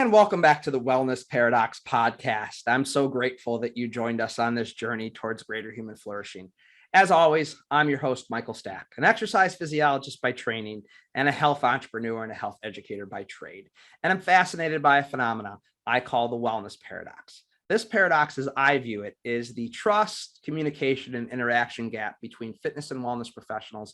And welcome back to the Wellness Paradox podcast. I'm so grateful that you joined us on this journey towards greater human flourishing. As always, I'm your host, Michael Stack, an exercise physiologist by training and a health entrepreneur and a health educator by trade. And I'm fascinated by a phenomenon I call the wellness paradox. This paradox, as I view it, is the trust, communication, and interaction gap between fitness and wellness professionals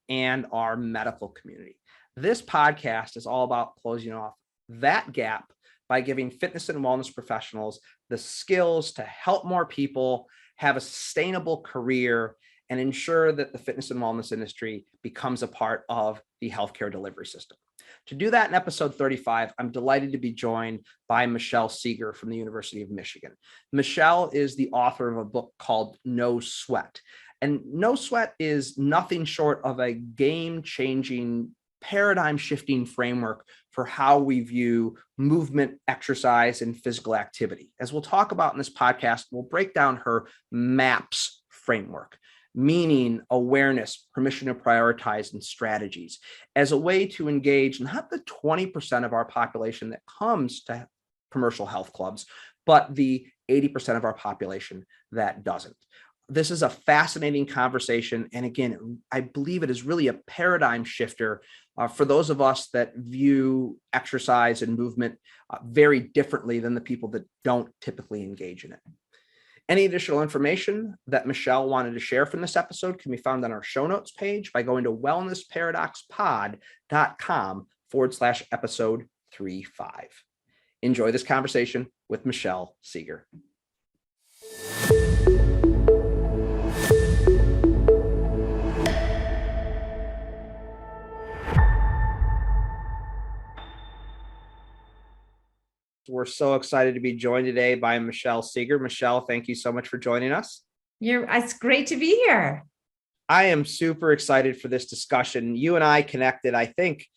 and our medical community. This podcast is all about closing off that gap by giving fitness and wellness professionals the skills to help more people have a sustainable career and ensure that the fitness and wellness industry becomes a part of the healthcare delivery system. To do that in episode 35, I'm delighted to be joined by Michelle Segar from the University of Michigan. Michelle is the author of a book called No Sweat. And No Sweat is nothing short of a game-changing, paradigm-shifting framework for how we view movement, exercise, and physical activity. As we'll talk about in this podcast, we'll break down her MAPS framework, meaning, awareness, permission to prioritize, and strategies, as a way to engage not the 20% of our population that comes to commercial health clubs, but the 80% of our population that doesn't. This is a fascinating conversation. And again, I believe it is really a paradigm shifter for those of us that view exercise and movement very differently than the people that don't typically engage in it. Any additional information that Michelle wanted to share from this episode can be found on our show notes page by going to wellnessparadoxpod.com/episode 35. Enjoy this conversation with Michelle Segar. We're so excited to be joined today by Michelle Segar. Michelle, thank you so much for joining us. It's great to be here. I am super excited for this discussion. You and I connected, I think,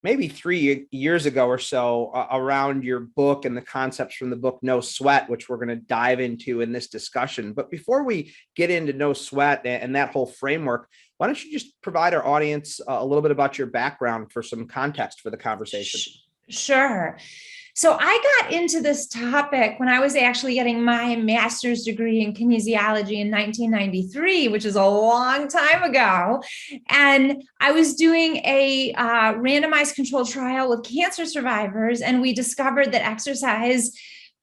maybe 3 years ago or so around your book and the concepts from the book No Sweat, which we're going to dive into in this discussion. But before we get into No Sweat and that whole framework, why don't you just provide our audience a little bit about your background for some context for the conversation? Sure. So I got into this topic when I was actually getting my master's degree in kinesiology in 1993, which is a long time ago. And I was doing a randomized controlled trial with cancer survivors, and we discovered that exercise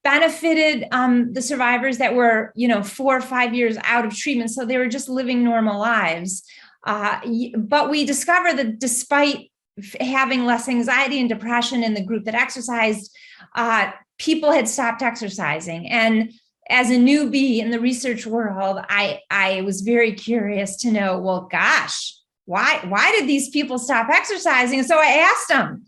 benefited the survivors that were, 4 or 5 years out of treatment. So they were just living normal lives. But we discovered that despite having less anxiety and depression in the group that exercised, people had stopped exercising. And as a newbie in the research world, I was very curious to know, well, gosh, why did these people stop exercising? So I asked them,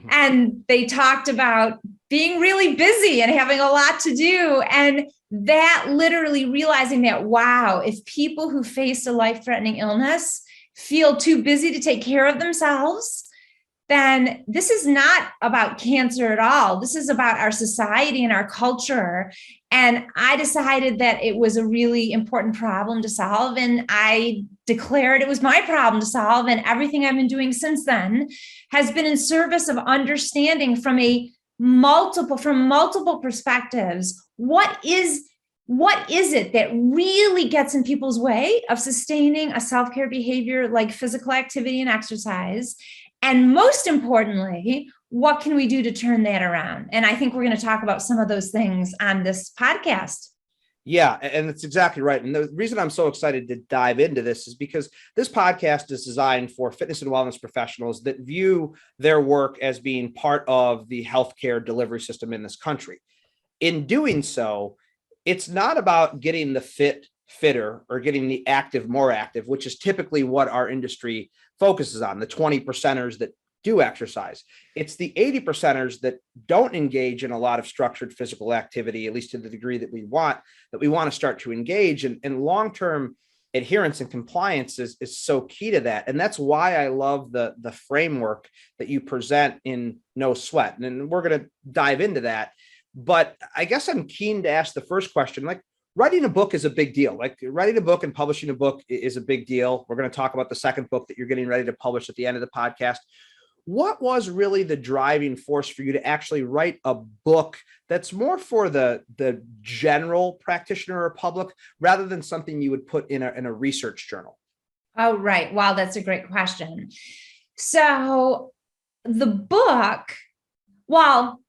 and they talked about being really busy and having a lot to do. And that literally realizing that, wow, if people who face a life-threatening illness feel too busy to take care of themselves, then this is not about cancer at all. This is about our society and our culture. And I decided that it was a really important problem to solve. And I declared it was my problem to solve. And everything I've been doing since then has been in service of understanding from multiple perspectives, what is it that really gets in people's way of sustaining a self-care behavior like physical activity and exercise? And most importantly, what can we do to turn that around? And I think we're going to talk about some of those things on this podcast. Yeah, and that's exactly right. And the reason I'm so excited to dive into this is because this podcast is designed for fitness and wellness professionals that view their work as being part of the healthcare delivery system in this country. In doing so, it's not about getting the fit fitter or getting the active more active, which is typically what our industry focuses on, the 20%ers that do exercise. It's the 80%ers that don't engage in a lot of structured physical activity, at least to the degree that we want to start to engage. And long-term adherence and compliance is so key to that. And that's why I love the framework that you present in No Sweat. And we're going to dive into that. But I guess I'm keen to ask the first question, like, writing a book is a big deal. Like writing a book and publishing a book is a big deal. We're going to talk about the second book that you're getting ready to publish at the end of the podcast. what was really the driving force for you to actually write a book that's more for the general practitioner or public rather than something you would put in a research journal? Oh, right. Wow, that's a great question. So the book, well,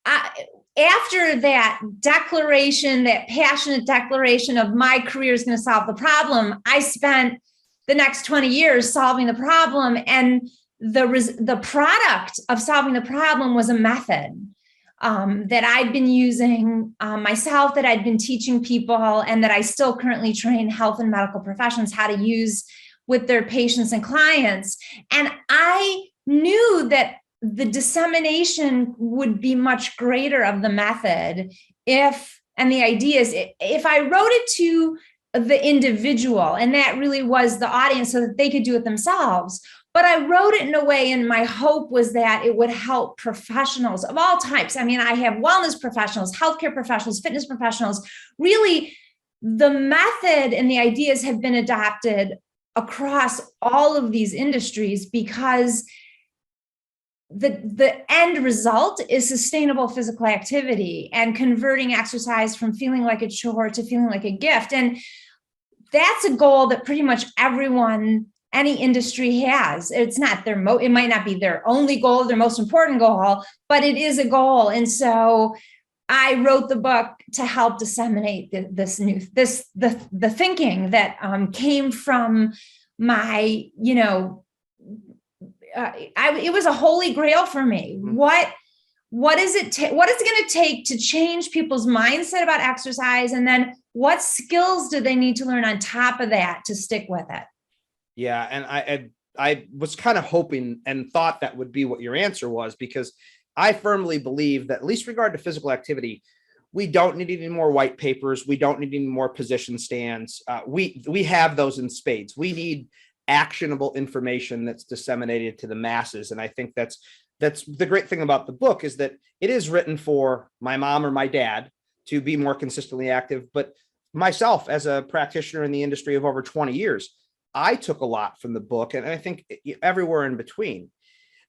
after that declaration, that passionate declaration of my career is going to solve the problem, I spent the next 20 years solving the problem. And the product of solving the problem was a method that I'd been using myself, that I'd been teaching people, and that I still currently train health and medical professionals how to use with their patients and clients. And I knew that the dissemination would be much greater of the method and the ideas, if I wrote it to the individual, and that really was the audience so that they could do it themselves. But I wrote it in a way, and my hope was that it would help professionals of all types. I mean, I have wellness professionals, healthcare professionals, fitness professionals. Really, the method and the ideas have been adopted across all of these industries because the end result is sustainable physical activity and converting exercise from feeling like a chore to feeling like a gift. And that's a goal that pretty much everyone, any industry has. It's not it might not be their only goal, their most important goal, but it is a goal. And so I wrote the book to help disseminate the thinking that came from my, it was a holy grail for me. What is it going to take to change people's mindset about exercise? And then what skills do they need to learn on top of that to stick with it? Yeah. And I was kind of hoping and thought that would be what your answer was, because I firmly believe that, at least regard to physical activity, we don't need any more white papers. We don't need any more position stands. We have those in spades. We need actionable information that's disseminated to the masses. And I think that's the great thing about the book, is that it is written for my mom or my dad to be more consistently active. But myself, as a practitioner in the industry of over 20 years, I took a lot from the book, and I think everywhere in between.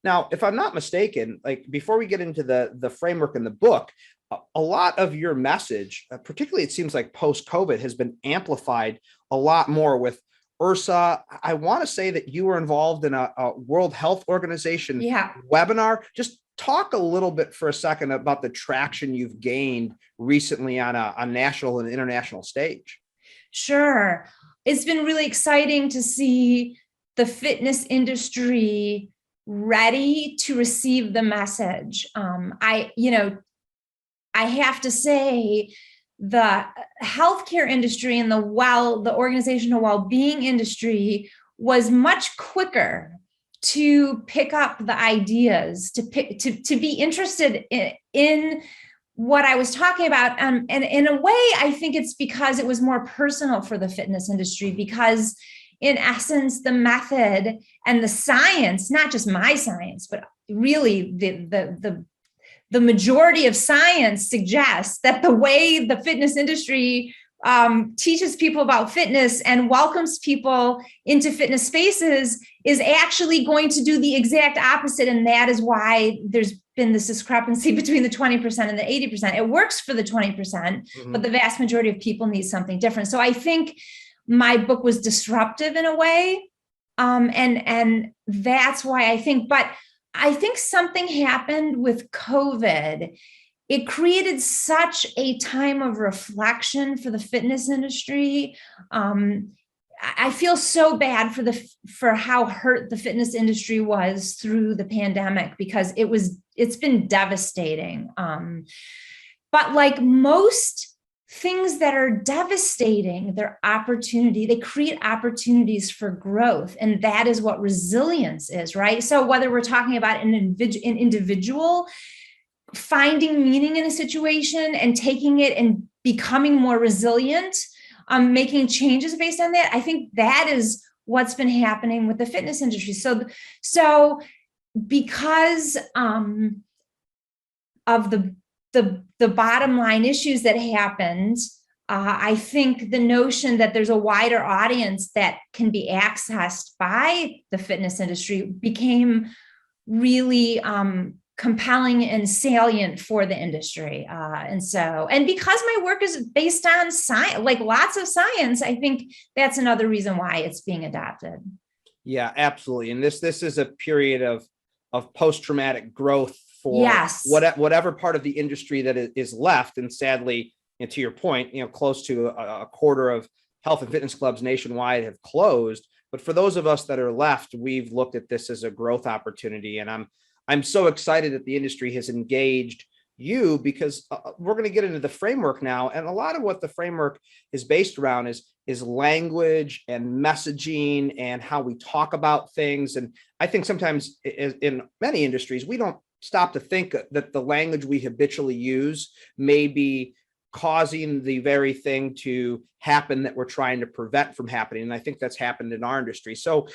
Now, if I'm not mistaken, like, before we get into the framework in the book, a lot of your message, particularly it seems like post-COVID, has been amplified a lot more with URSA. I want to say that you were involved in a World Health Organization webinar. Just talk a little bit for a second about the traction you've gained recently on a national and international stage. Sure. It's been really exciting to see the fitness industry ready to receive the message. I have to say, the healthcare industry and the organizational well-being industry was much quicker to pick up the ideas, to be interested in what I was talking about. And in a way, I think it's because it was more personal for the fitness industry, because in essence, the method and the science, not just my science, but really the majority of science suggests that the way the fitness industry teaches people about fitness and welcomes people into fitness spaces is actually going to do the exact opposite. And that is why there's been this discrepancy between the 20% and the 80%. It works for the 20%, but the vast majority of people need something different. So I think my book was disruptive in a way. And that's why I think something happened with COVID. It created such a time of reflection for the fitness industry. I feel so bad for how hurt the fitness industry was through the pandemic, because it's been devastating. But like most things that are devastating, they create opportunities for growth. And that is what resilience is, right? So whether we're talking about an individual finding meaning in a situation and taking it and becoming more resilient, making changes based on that, I think that is what's been happening with the fitness industry. So because of the bottom line issues that happened, I think the notion that there's a wider audience that can be accessed by the fitness industry became really compelling and salient for the industry. And because my work is based on science, like lots of science, I think that's another reason why it's being adopted. Yeah, absolutely. And this is a period of post-traumatic growth for yes. whatever part of the industry that is left. And sadly, and to your point, close to a quarter of health and fitness clubs nationwide have closed. But for those of us that are left, we've looked at this as a growth opportunity. And I'm so excited that the industry has engaged you, because we're going to get into the framework now. And a lot of what the framework is based around is language and messaging and how we talk about things. And I think sometimes in many industries, we don't stop to think that the language we habitually use may be causing the very thing to happen that we're trying to prevent from happening. And I think that's happened in our industry. So,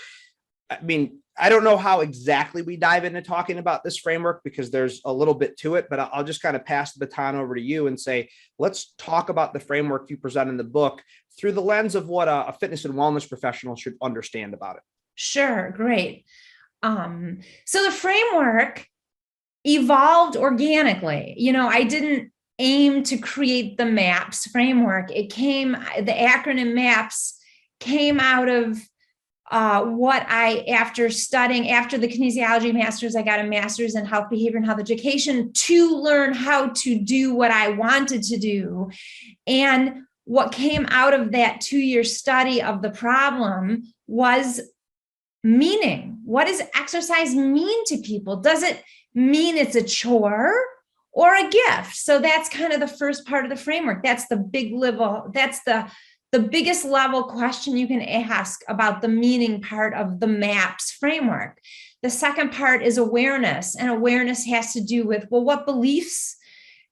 I mean, I don't know how exactly we dive into talking about this framework, because there's a little bit to it, but I'll just kind of pass the baton over to you and say, let's talk about the framework you present in the book through the lens of what a fitness and wellness professional should understand about it. Sure. Great. So the framework evolved organically. I didn't aim to create the MAPS framework. The acronym MAPS came out of after the kinesiology master's, I got a master's in health behavior and health education to learn how to do what I wanted to do. And what came out of that 2-year study of the problem was meaning. What does exercise mean to people? Does it mean it's a chore or a gift? So that's kind of the first part of the framework. That's the big level. That's the biggest level question you can ask about the meaning part of the MAPS framework. The second part is awareness, and awareness has to do with, well, what beliefs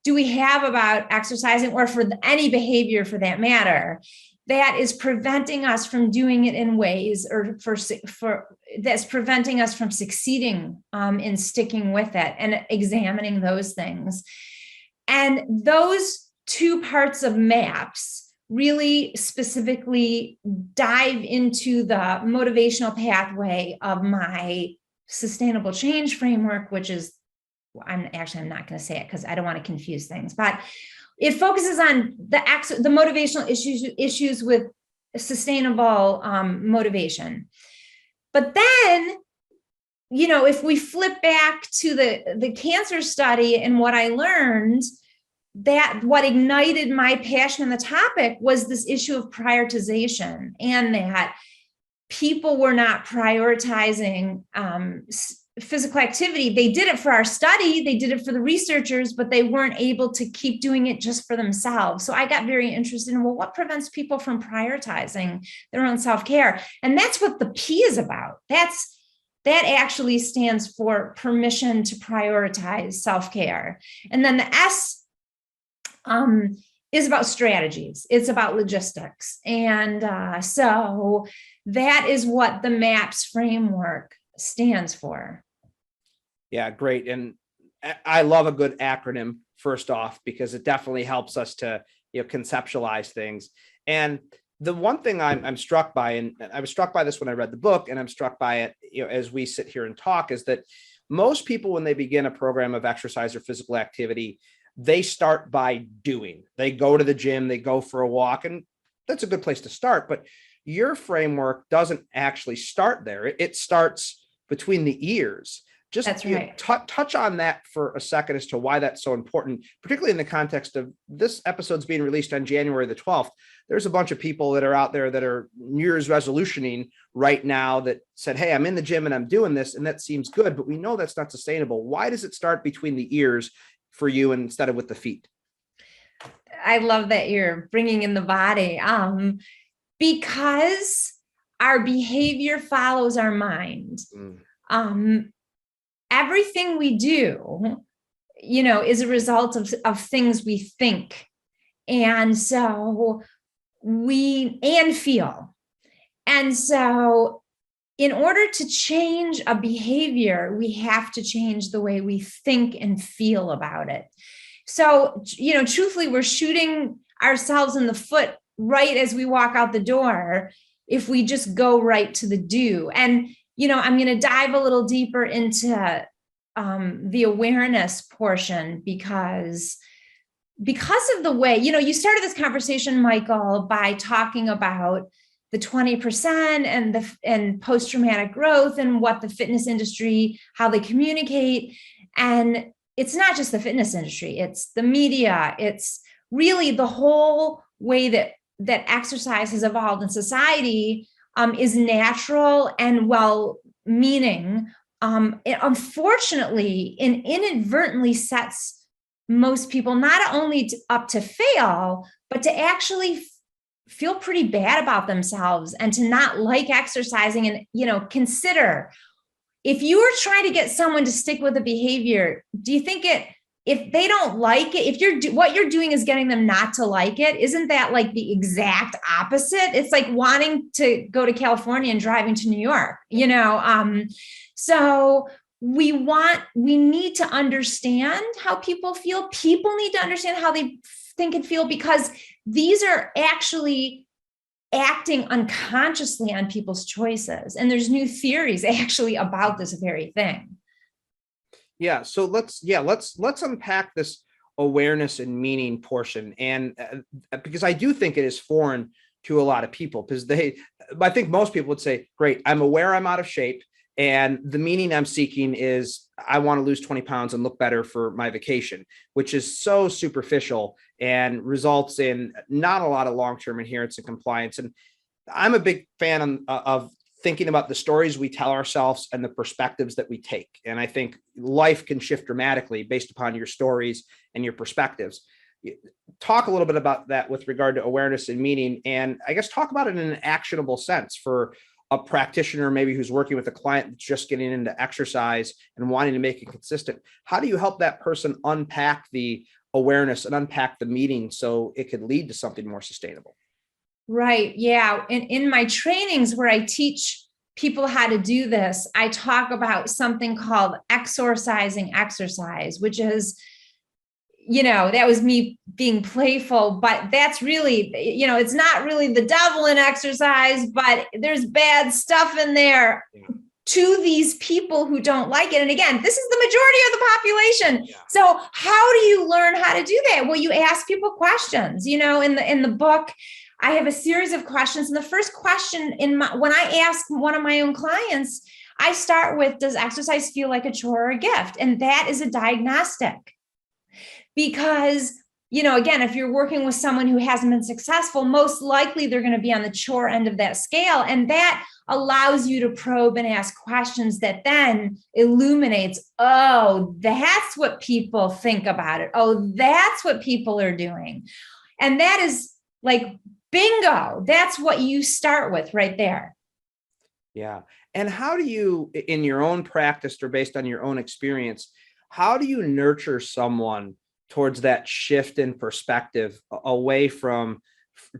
do we have about exercising, or for any behavior for that matter, that is preventing us from doing it in ways, or that's preventing us from succeeding in sticking with it, and examining those things. And those two parts of MAPS really specifically dive into the motivational pathway of my sustainable change framework, which is, I'm not going to say it because I don't want to confuse things, but it focuses on the motivational issues with sustainable motivation. But then, if we flip back to the cancer study and what I learned, that what ignited my passion on the topic was this issue of prioritization, and that people were not prioritizing physical activity. They did it for our study, they did it for the researchers, but they weren't able to keep doing it just for themselves. So I got very interested in, well, what prevents people from prioritizing their own self-care? And that's what the P is about. That actually stands for permission to prioritize self-care. And then the S is about strategies. It's about logistics. And so that is what the MAPS framework stands for. Yeah, great. And I love a good acronym, first off, because it definitely helps us to conceptualize things. And the one thing I'm struck by, and I was struck by this when I read the book, and I'm struck by it as we sit here and talk, is that most people, when they begin a program of exercise or physical activity, they start by doing. They go to the gym, they go for a walk, and that's a good place to start. But your framework doesn't actually start there. It starts between the ears. Just that's right. Touch on that for a second as to why that's so important, particularly in the context of this episode's being released on January the 12th. There's a bunch of people that are out there that are New Year's resolutioning right now that said, hey, I'm in the gym and I'm doing this, and that seems good, but we know that's not sustainable. Why does it start between the ears for you instead of with the feet? I love that you're bringing in the body, because our behavior follows our mind. Everything we do, is a result of things we think. And so and feel. And so in order to change a behavior, we have to change the way we think and feel about it. So, truthfully, we're shooting ourselves in the foot right as we walk out the door if we just go right to the do. And, I'm going to dive a little deeper into the awareness portion because of the way, you started this conversation, Michael, by talking about the 20% and post-traumatic growth and what the fitness industry, how they communicate. And it's not just the fitness industry, it's the media, it's really the whole way that exercise has evolved in society is natural and well-meaning. It unfortunately and inadvertently sets most people not only up to fail, but to actually feel pretty bad about themselves and to not like exercising. And, consider, if you were trying to get someone to stick with a behavior, do you think if they don't like it, what you're doing is getting them not to like it, isn't that like the exact opposite? It's like wanting to go to California and driving to New York, so we need to understand how people feel. People need to understand how they think and feel, because these are actually acting unconsciously on people's choices. And there's new theories actually about this very thing. Yeah. So let's unpack this awareness and meaning portion. And because I do think it is foreign to a lot of people, because I think most people would say, great, I'm aware I'm out of shape. And the meaning I'm seeking is I want to lose 20 pounds and look better for my vacation, which is so superficial and results in not a lot of long-term adherence and compliance. And I'm a big fan of thinking about the stories we tell ourselves and the perspectives that we take. And I think life can shift dramatically based upon your stories and your perspectives. Talk a little bit about that with regard to awareness and meaning, and I guess talk about it in an actionable sense for a practitioner maybe who's working with a client that's just getting into exercise and wanting to make it consistent. How do you help that person unpack the awareness and unpack the meaning so it could lead to something more sustainable? Right. Yeah. And in my trainings where I teach people how to do this, I talk about something called exorcising exercise, which is, that was me being playful, but that's really, it's not really the devil in exercise, but there's bad stuff in there to these people who don't like it. And again, this is the majority of the population. Yeah. So how do you learn how to do that? Well, you ask people questions, in the book, I have a series of questions. And the first question when I ask one of my own clients, I start with, does exercise feel like a chore or a gift? And that is a diagnostic. Because, again, if you're working with someone who hasn't been successful, most likely they're going to be on the chore end of that scale. And that allows you to probe and ask questions that then illuminates, oh, that's what people think about it. Oh, that's what people are doing. And that is like, bingo, that's what you start with right there. Yeah. And how do you, in your own practice or based on your own experience, how do you nurture someone towards that shift in perspective away from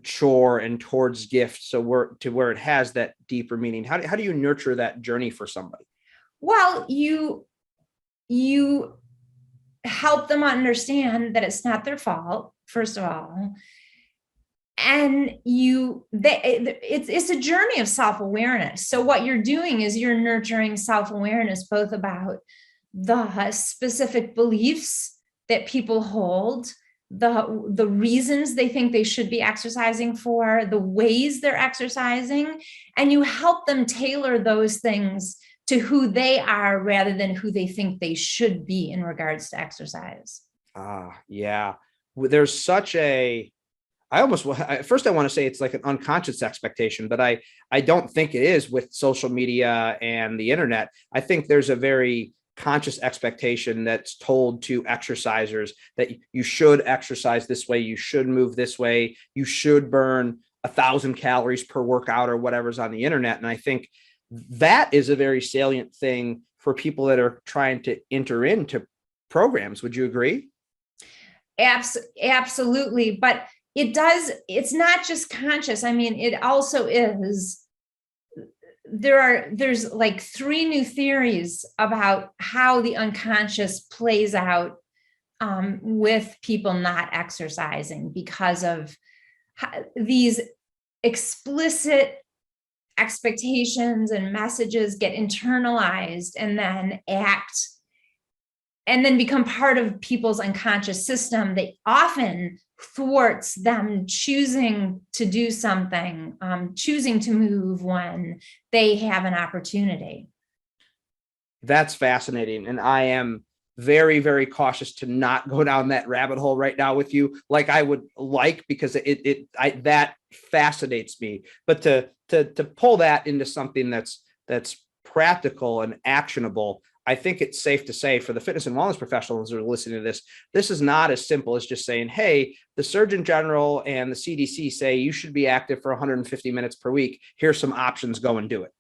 chore and towards gift, so where it has that deeper meaning? How do you nurture that journey for somebody? Well, you help them understand that it's not their fault, first of all. And it's a journey of self-awareness. So what you're doing is you're nurturing self-awareness, both about the specific beliefs that people hold, the reasons they think they should be exercising for, the ways they're exercising, and you help them tailor those things to who they are rather than who they think they should be in regards to exercise. Yeah. There's such a, first I want to say it's like an unconscious expectation, but I don't think it is with social media and the internet. I think there's a very conscious expectation that's told to exercisers that you should exercise this way, you should move this way, you should burn 1,000 calories per workout or whatever's on the internet. And I think that is a very salient thing for people that are trying to enter into programs. Would you agree? Absolutely. But it's not just conscious. I mean, it also is. There's like 3 new theories about how the unconscious plays out with people not exercising because of these explicit expectations and messages get internalized and then act and then become part of people's unconscious system that often thwarts them choosing to do something, choosing to move when they have an opportunity. That's fascinating. And I am very, very cautious to not go down that rabbit hole right now with you, like I would like, because that fascinates me. But to pull that into something that's practical and actionable, I think it's safe to say for the fitness and wellness professionals who are listening to this is not as simple as just saying, hey, the Surgeon General and the CDC say you should be active for 150 minutes per week. Here's some options, go and do it.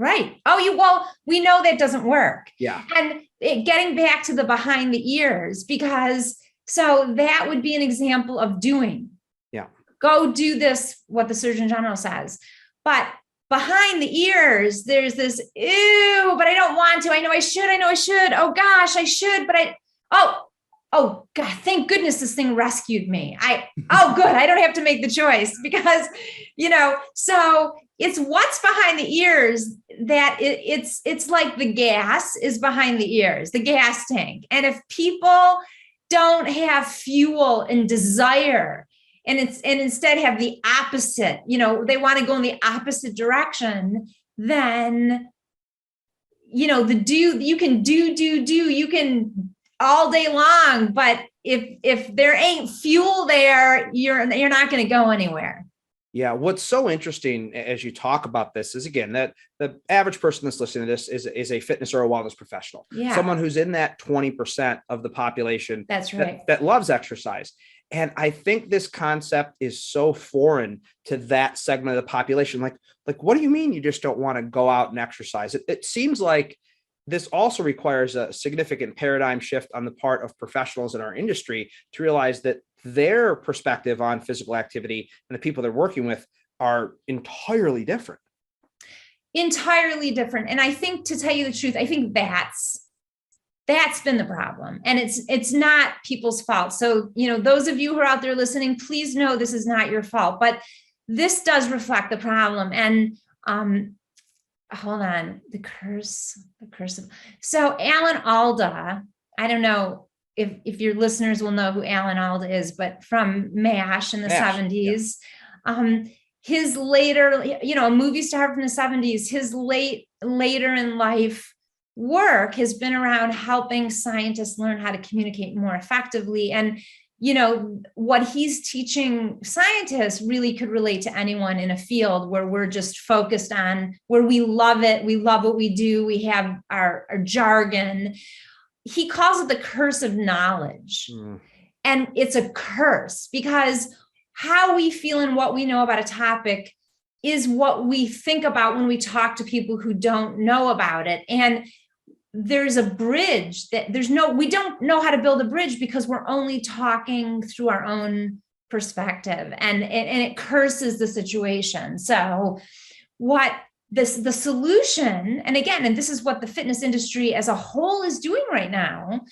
Right. Well, we know that doesn't work. Yeah. And getting back to the behind the ears, because so that would be an example of doing. Yeah. Go do this, what the Surgeon General says. But behind the ears, there's this, ew, but I don't want to. I know I should. Oh gosh, I should, but oh God, thank goodness this thing rescued me. Oh good, I don't have to make the choice because, so it's what's behind the ears that it's like the gas is behind the ears, the gas tank. And if people don't have fuel and desire, and instead have the opposite, they want to go in the opposite direction, then, you can you can all day long, but if there ain't fuel there, you're not going to go anywhere. Yeah. What's so interesting as you talk about this is, again, that the average person that's listening to this is a fitness or a wellness professional, someone who's in that 20% of the population. That's right. that loves exercise. And I think this concept is so foreign to that segment of the population. Like, what do you mean you just don't want to go out and exercise? It seems like this also requires a significant paradigm shift on the part of professionals in our industry to realize that their perspective on physical activity and the people they're working with are entirely different. Entirely different. And I think, to tell you the truth, I think that's been the problem. And it's not people's fault. So, those of you who are out there listening, please know this is not your fault, but this does reflect the problem. And hold on, the curse of, so Alan Alda, I don't know if your listeners will know who Alan Alda is, but from MASH in the 70s, his later, a movie star from the 70s, his later in life work has been around helping scientists learn how to communicate more effectively. And, what he's teaching scientists really could relate to anyone in a field where we're just focused on, where we love it. We love what we do. We have our jargon. He calls it the curse of knowledge. And it's a curse because how we feel and what we know about a topic is what we think about when we talk to people who don't know about it. And there's a bridge that we don't know how to build a bridge because we're only talking through our own perspective, and it curses the situation. So the solution, and again, and this is what the fitness industry as a whole is doing right now,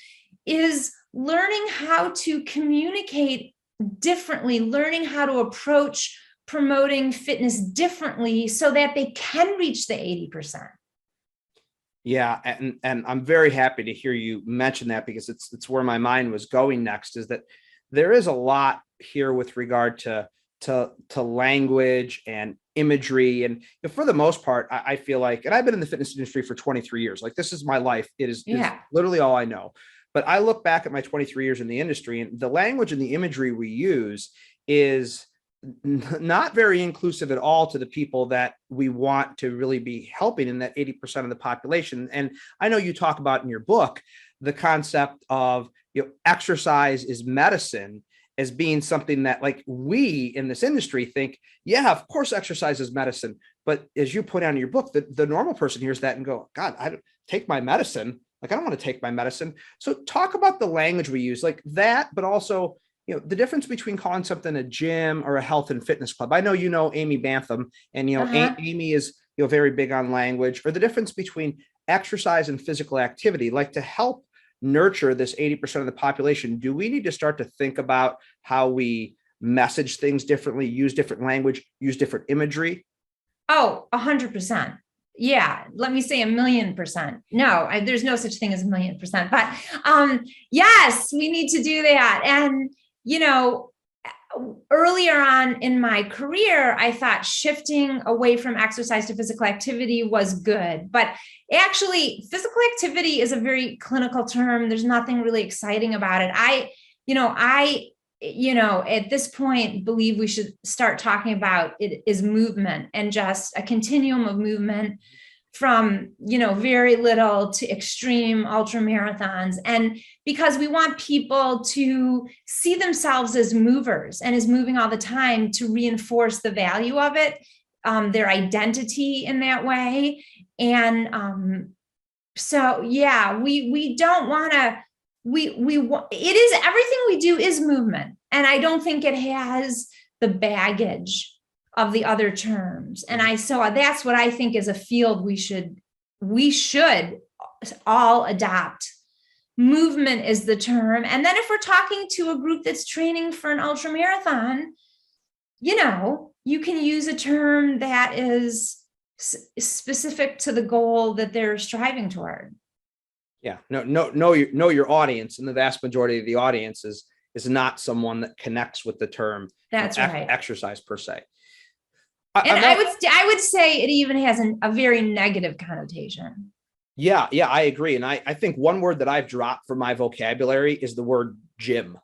is learning how to communicate differently, learning how to approach promoting fitness differently so that they can reach the 80%. Yeah. And I'm very happy to hear you mention that, because it's where my mind was going next, is that there is a lot here with regard to language and imagery. And for the most part, I feel like, and I've been in the fitness industry for 23 years, like this is my life. It is literally all I know. But I look back at my 23 years in the industry, and the language and the imagery we use is not very inclusive at all to the people that we want to really be helping in that 80% of the population. And I know you talk about in your book the concept of exercise is medicine as being something that, like, we in this industry think, yeah, of course exercise is medicine. But as you put out in your book, the normal person hears that and go, God, I don't take my medicine. Like, I don't want to take my medicine. So talk about the language we use like that, but also the difference between calling something a gym or a health and fitness club. I know Amy Bantham, and Amy is very big on language, or the difference between exercise and physical activity. Like, to help nurture this 80% of the population, do we need to start to think about how we message things differently, use different language, use different imagery? Oh, 100%. Yeah, let me say 1,000,000%. No, there's no such thing as 1,000,000%, but yes, we need to do that. And, earlier on in my career, I thought shifting away from exercise to physical activity was good, but actually physical activity is a very clinical term. There's nothing really exciting about it. At this point, believe we should start talking about it is movement, and just a continuum of movement from, very little to extreme ultra marathons. And because we want people to see themselves as movers and as moving all the time, to reinforce the value of it, their identity in that way. And so, yeah, we don't want to, it is, everything we do is movement. And I don't think it has the baggage of the other terms. And so that's what I think is a field we should all adopt. Movement is the term. And then if we're talking to a group that's training for an ultra marathon, you can use a term that is specific to the goal that they're striving toward. Yeah, know your audience, and the vast majority of the audience is not someone that connects with the term That's right. exercise per se. And I would say it even has a very negative connotation. Yeah, I agree. And I think one word that I've dropped from my vocabulary is the word gym,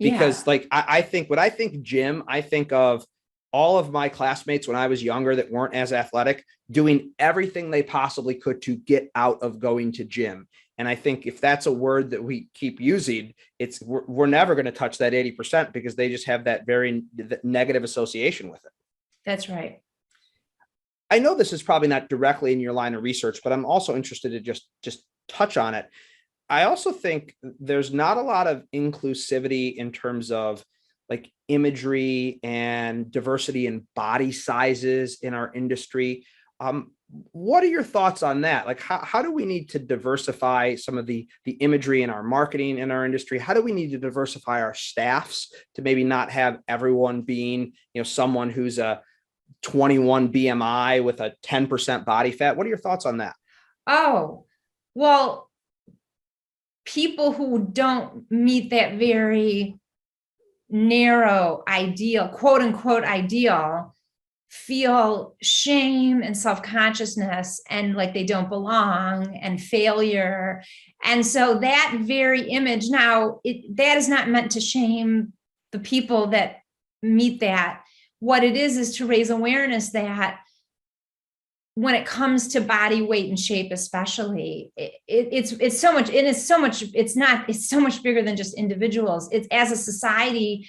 because I think when I think gym, I think of all of my classmates when I was younger that weren't as athletic, doing everything they possibly could to get out of going to gym. And I think if that's a word that we keep using, we're never going to touch that 80%, because they just have that very negative association with it. That's right. I know this is probably not directly in your line of research, but I'm also interested to just touch on it. I also think there's not a lot of inclusivity in terms of like imagery and diversity in body sizes in our industry. What are your thoughts on that? Like, how do we need to diversify some of the imagery in our marketing in our industry? How do we need to diversify our staffs to maybe not have everyone being, someone who's a 21 BMI with a 10% body fat? What are your thoughts on that? Oh, well, people who don't meet that very narrow ideal, quote unquote ideal, feel shame and self-consciousness and like they don't belong and failure. And so that very image, now that is not meant to shame the people that meet that. What it is to raise awareness that when it comes to body weight and shape, especially, it's so much, and it's so much bigger than just individuals. It's as a society,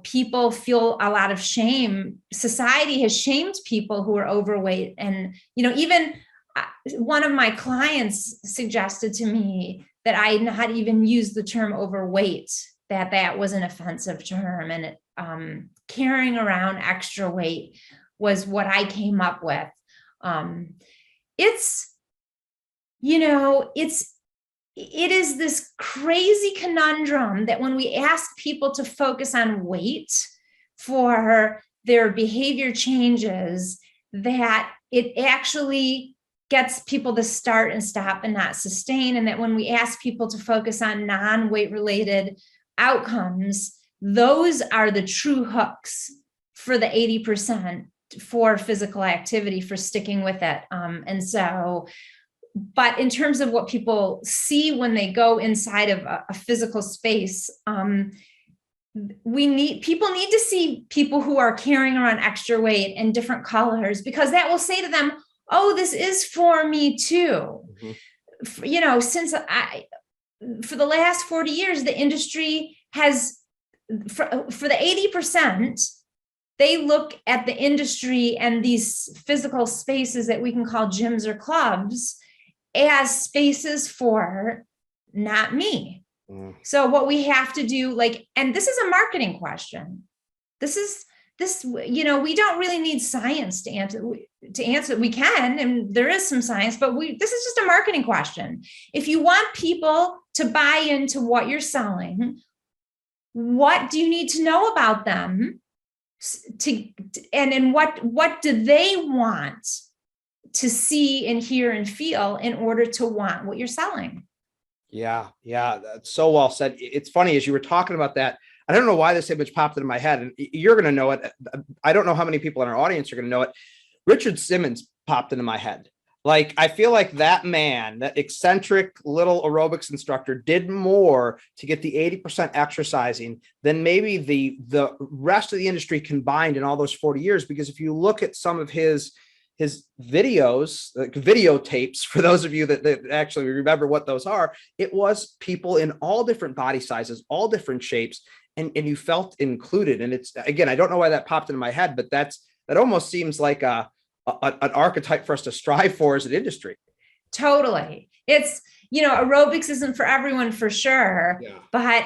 people feel a lot of shame. Society has shamed people who are overweight. And, even one of my clients suggested to me that I not even use the term overweight, that was an offensive term. And carrying around extra weight was what I came up with. It is this crazy conundrum that when we ask people to focus on weight for their behavior changes, that it actually gets people to start and stop and not sustain. And that when we ask people to focus on non-weight related outcomes, those are the true hooks for the 80% for physical activity, for sticking with it. But in terms of what people see when they go inside of a physical space, people need to see people who are carrying around extra weight in different colors, because that will say to them, oh, this is for me too. Mm-hmm. Since for the last 40 years, the industry has, for the 80%, they look at the industry and these physical spaces that we can call gyms or clubs as spaces for not me. Mm. So what we have to do, and this is a marketing question. We don't really need science to answer. We can, and there is some science, but this is just a marketing question. If you want people to buy into what you're selling, what do you need to know about them? And what do they want to see and hear and feel in order to want what you're selling. Yeah. That's so well said. It's funny, as you were talking about that, I don't know why this image popped into my head, and you're going to know it. I don't know how many people in our audience are going to know it. Richard Simmons popped into my head. Like, I feel like that man, that eccentric little aerobics instructor, did more to get the 80% exercising than maybe the rest of the industry combined in all those 40 years. Because if you look at some of his videos, like videotapes, for those of you that actually remember what those are, it was people in all different body sizes, all different shapes, and you felt included. And it's, again, I don't know why that popped into my head, but that almost seems like an archetype for us to strive for as an industry. Totally. It's, aerobics isn't for everyone, for sure. Yeah. But,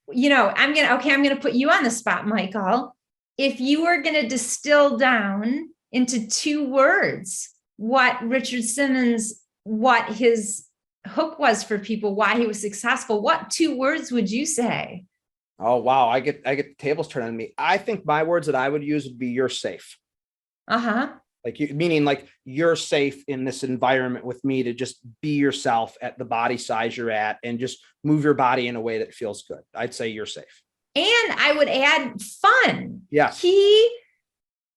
I'm going to put you on the spot, Michael. If you were going to distill down into 2 words what Richard Simmons, what his hook was for people, why he was successful, what 2 words would you say? Oh, wow. I get the tables turned on me. I think my words that I would use would be "you're safe." Like, meaning like you're safe in this environment with me to just be yourself at the body size you're at and just move your body in a way that feels good. I'd say you're safe. And I would add fun. Yes. He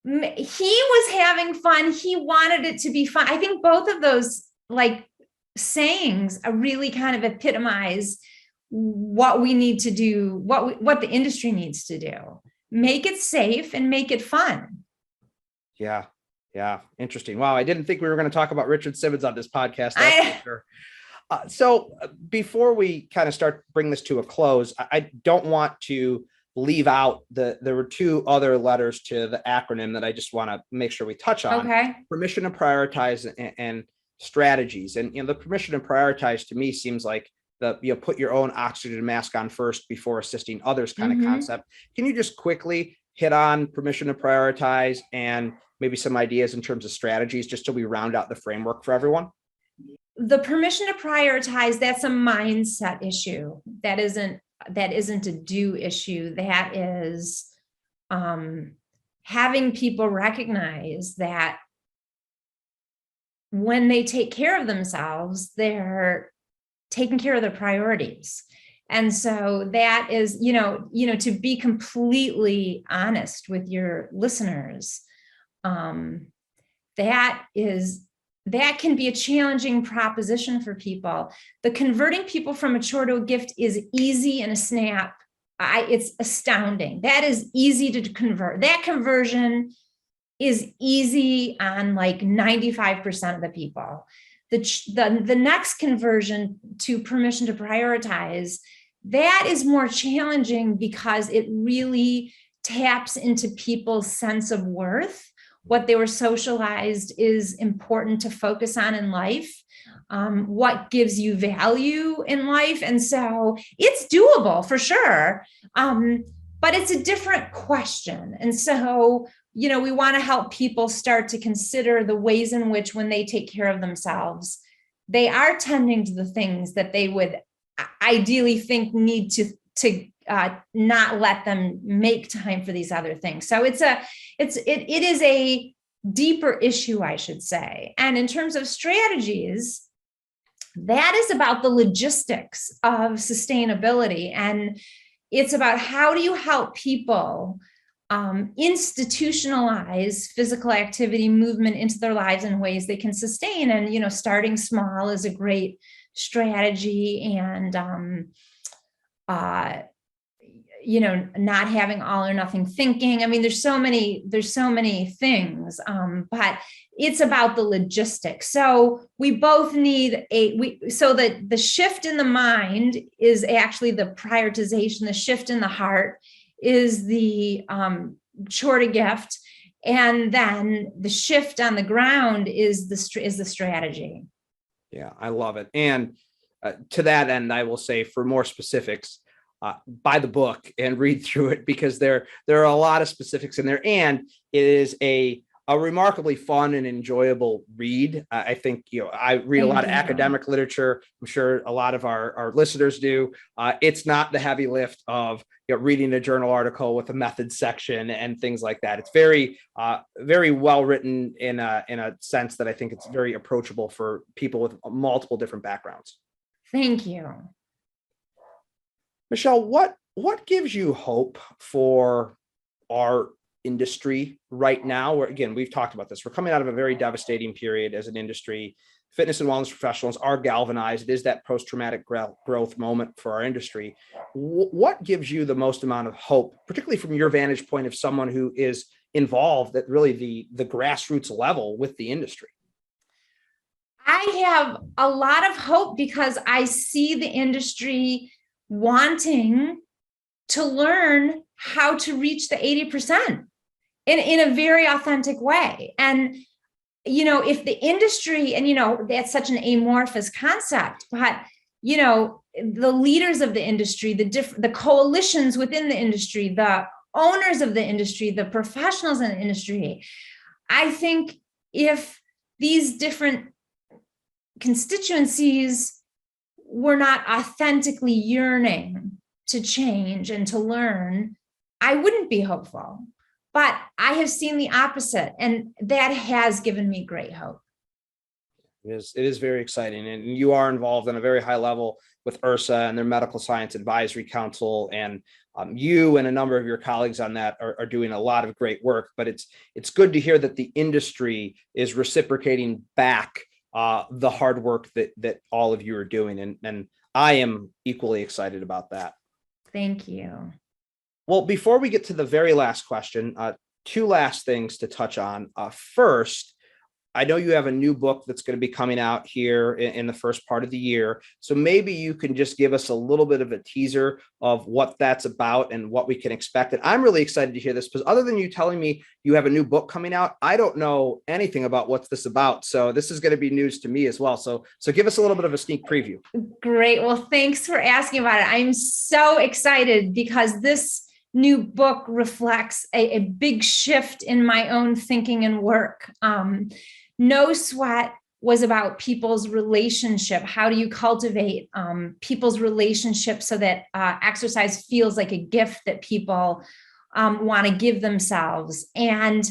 was having fun. He wanted it to be fun. I think both of those like sayings really kind of epitomize what we need to do, what the industry needs to do. Make it safe and make it fun. Yeah. Interesting. Wow. I didn't think we were going to talk about Richard Simmons on this podcast. That's for sure. So before we kind of start bring this to a close, I don't want to leave out there were 2 other letters to the acronym that I just want to make sure we touch on. Okay. Permission to prioritize and strategies. And, the permission to prioritize to me seems like put your own oxygen mask on first before assisting others kind of concept. Can you just quickly hit on permission to prioritize and maybe some ideas in terms of strategies, just so we round out the framework for everyone? The permission to prioritize, that's a mindset issue. That isn't a do issue. That is having people recognize that when they take care of themselves, they're taking care of their priorities. And so that is, to be completely honest with your listeners, that can be a challenging proposition for people. The converting people from a chore to a gift is easy in a snap. It's astounding. That is easy to convert. That conversion is easy on like 95% of the people. The next conversion to permission to prioritize, that is more challenging because it really taps into people's sense of worth. What they were socialized is important to focus on in life, what gives you value in life. And so it's doable for sure, but it's a different question. And so, we want to help people start to consider the ways in which when they take care of themselves, they are tending to the things that they would ideally think need to not let them make time for these other things. So it is a deeper issue, I should say. And in terms of strategies, that is about the logistics of sustainability. And it's about how do you help people institutionalize physical activity, movement into their lives in ways they can sustain. And, starting small is a great strategy. And, not having all or nothing thinking. I mean, there's so many things, but it's about the logistics. So we both need so that the shift in the mind is actually the prioritization. The shift in the heart is the chore to gift. And then the shift on the ground is the strategy. Yeah, I love it. And to that end, I will say, for more specifics, buy the book and read through it, because there are a lot of specifics in there, and it is a a remarkably fun and enjoyable read. I think, I read a lot of academic literature. I'm sure a lot of our listeners do. It's not the heavy lift of reading a journal article with a method section and things like that. It's very, very well written in a sense that I think it's very approachable for people with multiple different backgrounds. Thank you. Michelle, what gives you hope for our industry right now? Where, again, we've talked about this. We're coming out of a very devastating period as an industry. Fitness and wellness professionals are galvanized. It is that post-traumatic growth moment for our industry. What gives you the most amount of hope, particularly from your vantage point of someone who is involved at really the grassroots level with the industry? I have a lot of hope because I see the industry wanting to learn how to reach the 80% in a very authentic way. And, if the industry, and, that's such an amorphous concept, but, the leaders of the industry, the coalitions within the industry, the owners of the industry, the professionals in the industry, I think if these different constituencies were not authentically yearning to change and to learn, I wouldn't be hopeful. But I have seen the opposite, and that has given me great hope. It is very exciting. And you are involved on a very high level with IRSA and their Medical Science Advisory Council. And you and a number of your colleagues on that are doing a lot of great work. But it's good to hear that the industry is reciprocating back the hard work that all of you are doing. And I am equally excited about that. Thank you. Well, before we get to the very last question, two last things to touch on. First, I know you have a new book that's going to be coming out here in the first part of the year. So maybe you can just give us a little bit of a teaser of what that's about and what we can expect. And I'm really excited to hear this because other than you telling me you have a new book coming out, I don't know anything about what's this about. So this is going to be news to me as well. So give us a little bit of a sneak preview. Great. Well, thanks for asking about it. I'm so excited because this new book reflects a big shift in my own thinking and work. No Sweat was about people's relationship. How do you cultivate people's relationship so that exercise feels like a gift that people want to give themselves? And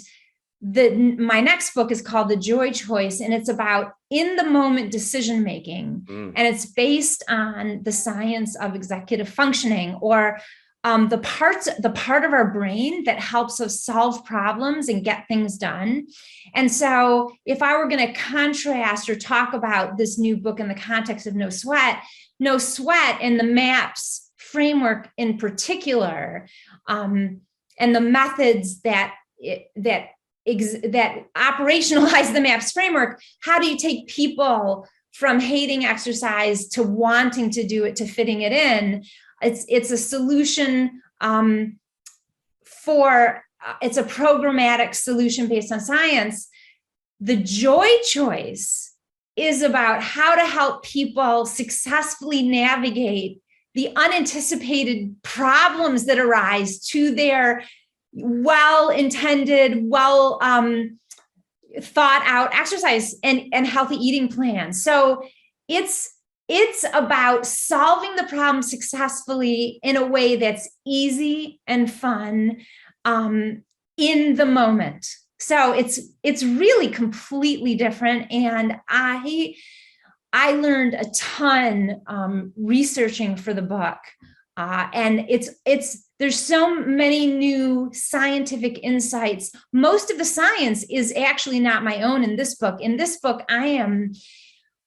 my next book is called The Joy Choice, and it's about in the moment decision making. And it's based on the science of executive functioning, or the part of our brain that helps us solve problems and get things done. And so if I were going to contrast or talk about this new book in the context of No Sweat and the MAPS framework in particular, and the methods that operationalize the MAPS framework, how do you take people from hating exercise to wanting to do it to fitting it in? It's a solution it's a programmatic solution based on science. The Joy Choice is about how to help people successfully navigate the unanticipated problems that arise to their well-intended, thought out exercise and healthy eating plans. So it's about solving the problem successfully in a way that's easy and fun in the moment. So it's really completely different. And I learned a ton researching for the book. And there's so many new scientific insights. Most of the science is actually not my own in this book. In this book, I am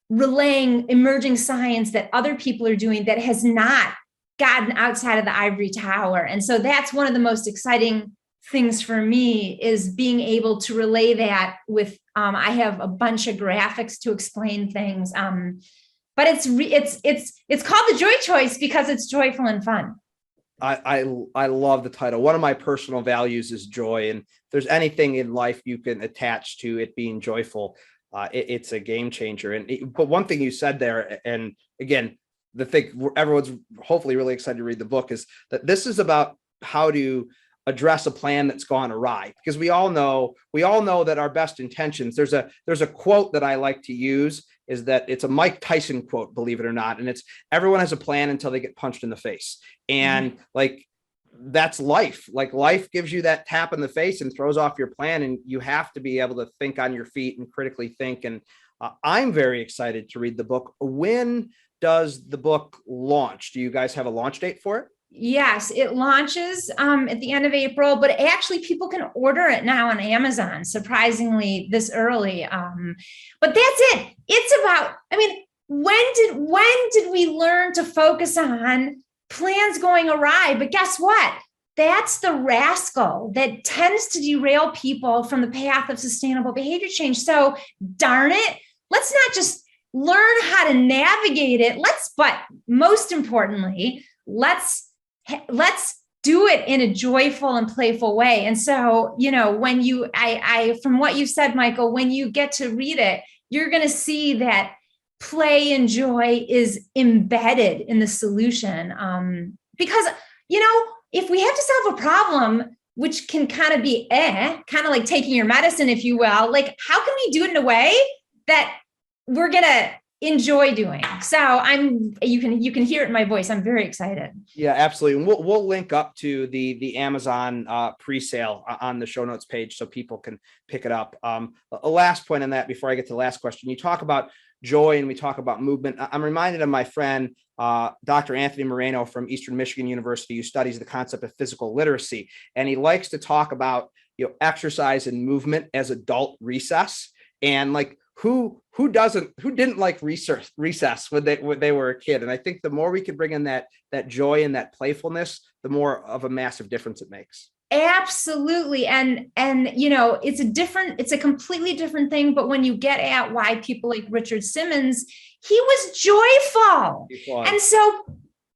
relaying emerging science that other people are doing that has not gotten outside of the ivory tower. And so that's one of the most exciting things for me, is being able to relay that with, I have a bunch of graphics to explain things. But it's called The Joy Choice because it's joyful and fun. I love the title. One of my personal values is joy. And if there's anything in life you can attach to it being joyful, it's a game changer. But one thing you said there, and again, the thing everyone's hopefully really excited to read the book, is that this is about how to address a plan that's gone awry, because we all know that our best intentions, there's a quote that I like to use, is that it's a Mike Tyson quote, believe it or not. And it's, everyone has a plan until they get punched in the face. And like, that's life. Like, life gives you that tap in the face and throws off your plan. And you have to be able to think on your feet and critically think. And I'm very excited to read the book. When does the book launch? Do you guys have a launch date for it? Yes, it launches at the end of April, but actually people can order it now on Amazon, surprisingly this early. But that's it. It's about, I mean, when did we learn to focus on plans going awry? But guess what? That's the rascal that tends to derail people from the path of sustainable behavior change. So darn it, let's not just learn how to navigate it. But most importantly, let's do it in a joyful and playful way. And so, when from what you said, Michael, when you get to read it, you're going to see that play and joy is embedded in the solution. Because, if we have to solve a problem, which can kind of be kind of like taking your medicine, if you will, like, how can we do it in a way that we're going to enjoy doing? So you can hear it in my voice. I'm very excited. Yeah, absolutely. And we'll link up to the Amazon pre-sale on the show notes page so people can pick it up. A last point on that before I get to the last question. You talk about joy and we talk about movement. I'm reminded of my friend, Dr. Anthony Moreno from Eastern Michigan University, who studies the concept of physical literacy. And he likes to talk about, exercise and movement as adult recess. And like, who didn't like recess when they were a kid? And I think the more we can bring in that joy and that playfulness, the more of a massive difference it makes. Absolutely. And it's a completely different thing. But when you get at why people like Richard Simmons, he was joyful. And so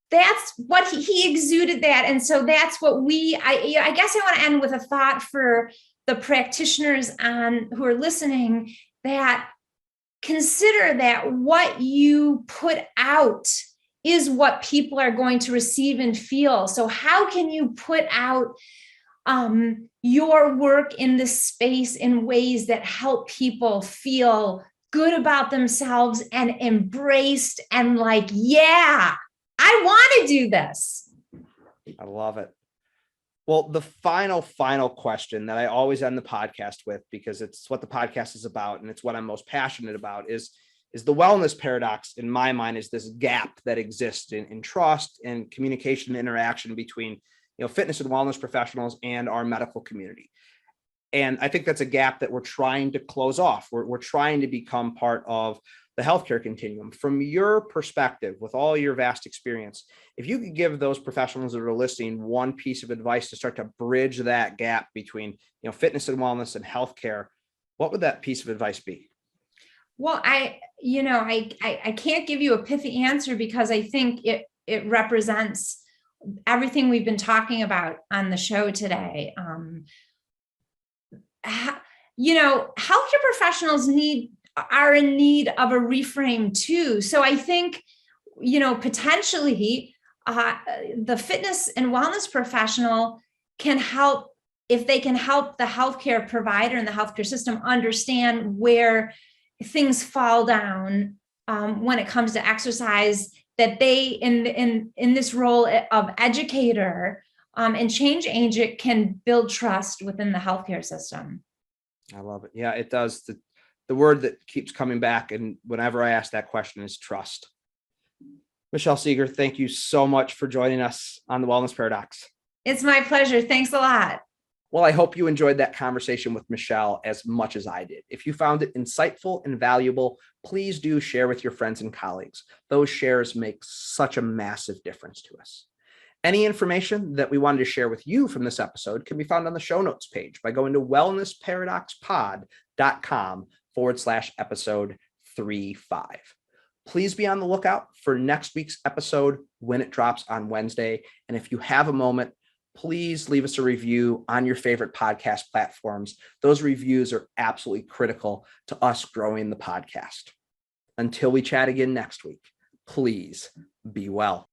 that's what he exuded that. And so that's what I guess I want to end with a thought for the practitioners who are listening, that consider that what you put out is what people are going to receive and feel. So how can you put out your work in this space in ways that help people feel good about themselves and embraced and like, yeah, I want to do this. I love it. Well, the final question that I always end the podcast with, because it's what the podcast is about and it's what I'm most passionate about, is the wellness paradox. In my mind, is this gap that exists in trust and communication and interaction between, fitness and wellness professionals and our medical community. And I think that's a gap that we're trying to close off. We're trying to become part of the healthcare continuum. From your perspective, with all your vast experience, if you could give those professionals that are listening one piece of advice to start to bridge that gap between, fitness and wellness and healthcare, what would that piece of advice be? Well, I can't give you a pithy answer, because I think it represents everything we've been talking about on the show today. Healthcare professionals are in need of a reframe too. So I think, potentially the fitness and wellness professional can help, if they can help the healthcare provider and the healthcare system understand where things fall down when it comes to exercise, that they in this role of educator and change agent can build trust within the healthcare system. I love it. Yeah, it does. The word that keeps coming back, and whenever I ask that question, is trust. Michelle Segar, thank you so much for joining us on the Wellness Paradox. It's my pleasure. Thanks a lot. Well, I hope you enjoyed that conversation with Michelle as much as I did. If you found it insightful and valuable, please do share with your friends and colleagues. Those shares make such a massive difference to us. Any information that we wanted to share with you from this episode can be found on the show notes page by going to wellnessparadoxpod.com/episode 35. Please be on the lookout for next week's episode when it drops on Wednesday. And if you have a moment, please leave us a review on your favorite podcast platforms. Those reviews are absolutely critical to us growing the podcast. Until we chat again next week, please be well.